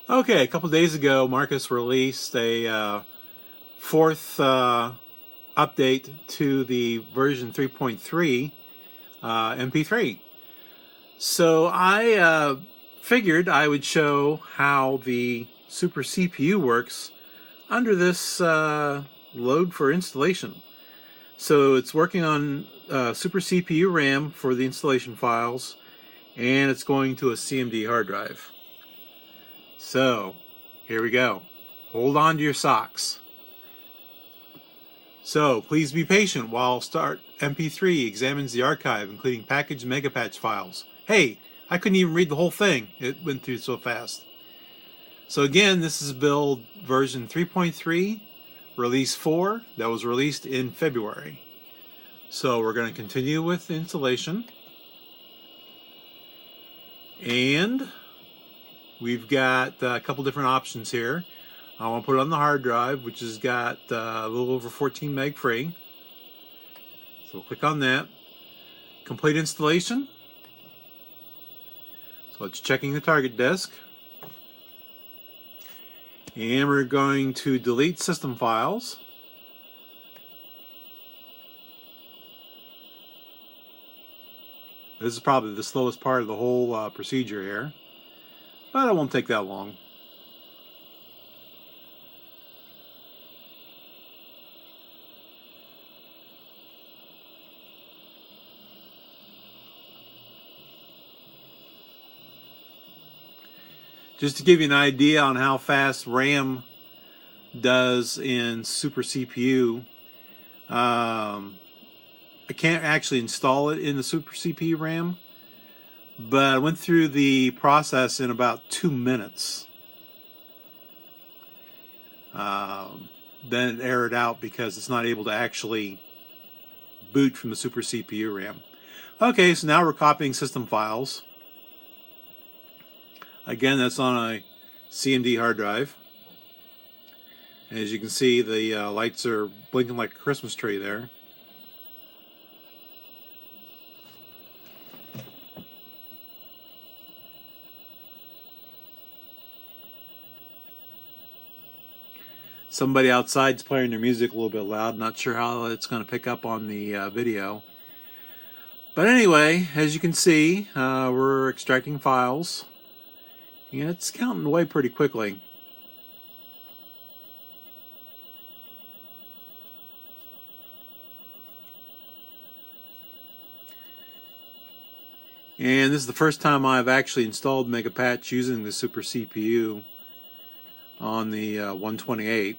Okay, a couple days ago, Marcus released a fourth update to the version 3.3 MP3. So I figured I would show how the Super CPU works under this load for installation. So it's working on Super CPU RAM for the installation files, and it's going to a CMD hard drive. So here we go. Hold on to your socks. So please be patient while Start MP3 examines the archive, including package and megapatch files. Hey, I couldn't even read the whole thing. It went through so fast. So again, this is build version 3.3, release 4, that was released in February. So we're going to continue with the installation. And we've got a couple different options here. I want to put it on the hard drive, which has got a little over 14 meg free. So we'll click on that. Complete installation. So it's checking the target disk. And we're going to delete system files. This is probably the slowest part of the whole procedure here, but it won't take that long. Just to give you an idea on how fast RAM does in Super CPU, I can't actually install it in the Super CPU RAM, but I went through the process in about 2 minutes. Then it errored out because it's not able to actually boot from the Super CPU RAM. Okay, so now we're copying system files. Again, that's on a CMD hard drive. And as you can see, the lights are blinking like a Christmas tree there. Somebody outside's playing their music a little bit loud. Not sure how it's going to pick up on the video. But anyway, as you can see, we're extracting files. And it's counting away pretty quickly. And this is the first time I've actually installed Megapatch using the Super CPU on the 128.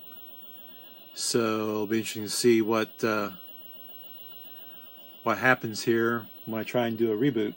So it'll be interesting to see what happens here when I try and do a reboot.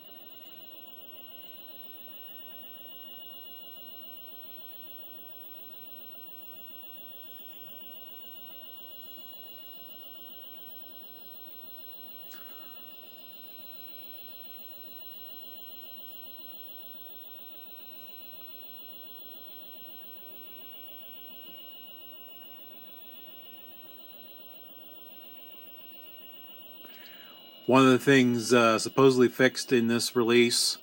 One of the things supposedly fixed in this release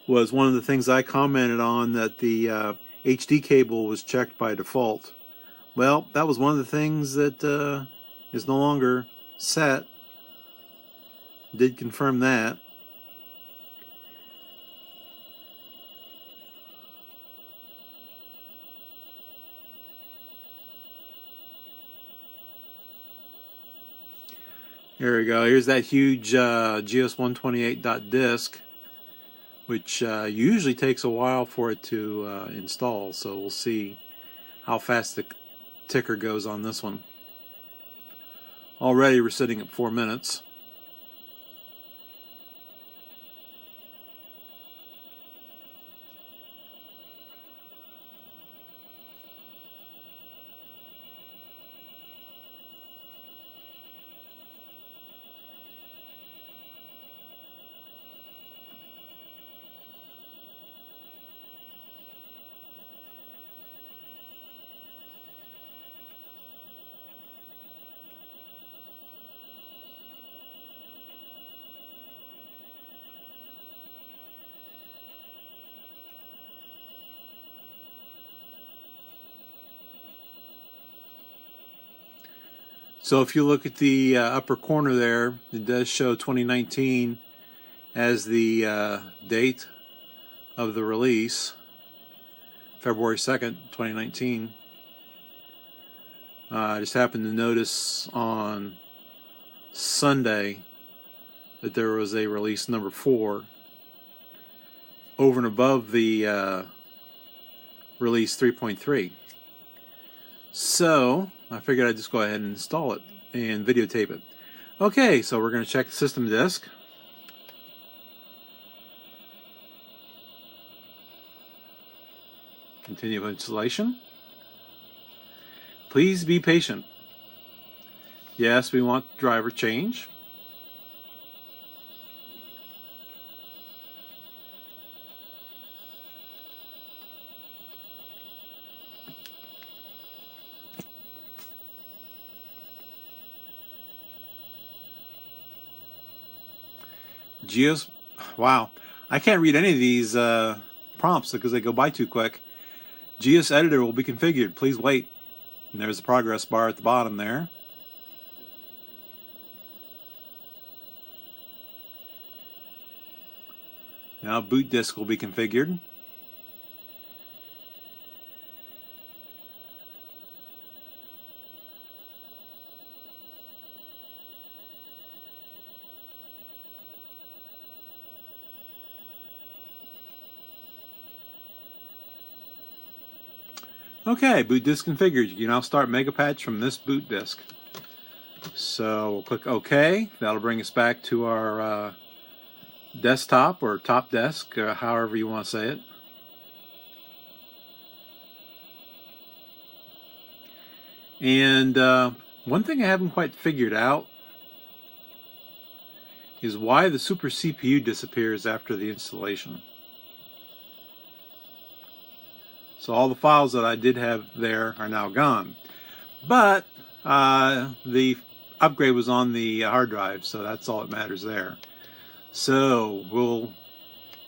was one of the things I commented on, that the HD cable was checked by default. Well, that was one of the things that is no longer set. Did confirm that. Here we go. Here's that huge geosMP3 which usually takes a while for it to install. So we'll see how fast the ticker goes on this one. Already we're sitting at 4 minutes. So if you look at the upper corner there, it does show 2019 as the date of the release, February 2nd, 2019. I just happened to notice on Sunday that there was a release number 4 over and above the release 3.3. So I figured I'd just go ahead and install it and videotape it. Okay, so we're going to check the system disk. Continue installation. Please be patient. Yes, we want driver change. Wow, I can't read any of these prompts because they go by too quick. Geos editor will be configured. Please wait. And there's the progress bar at the bottom there. Now boot disk will be configured. Okay, boot disk configured. You can now start Megapatch from this boot disk. So we'll click OK. That'll bring us back to our desktop or top desk, however you want to say it. And one thing I haven't quite figured out is why the Super CPU disappears after the installation. So all the files that I did have there are now gone. But the upgrade was on the hard drive, so that's all that matters there. So we'll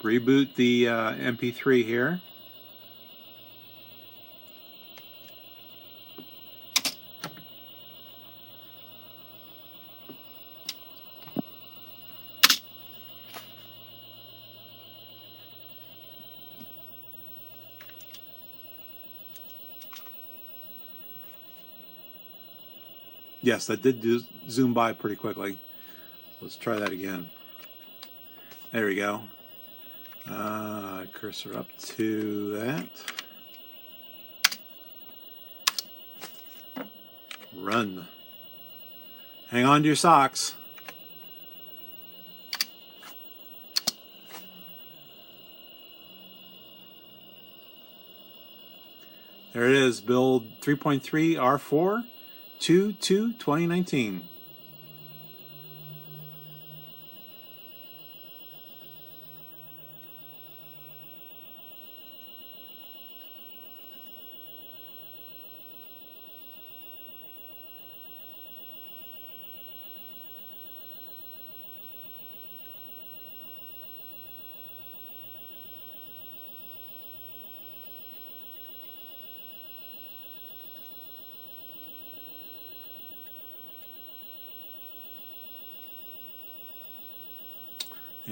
reboot the MP3 here. Yes, that did zoom by pretty quickly. Let's try that again. There we go. Cursor up to that. Run. Hang on to your socks. There it is, build 3.3 R4 2/2/2019.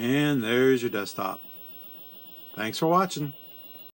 And there's your desktop. Thanks for watching.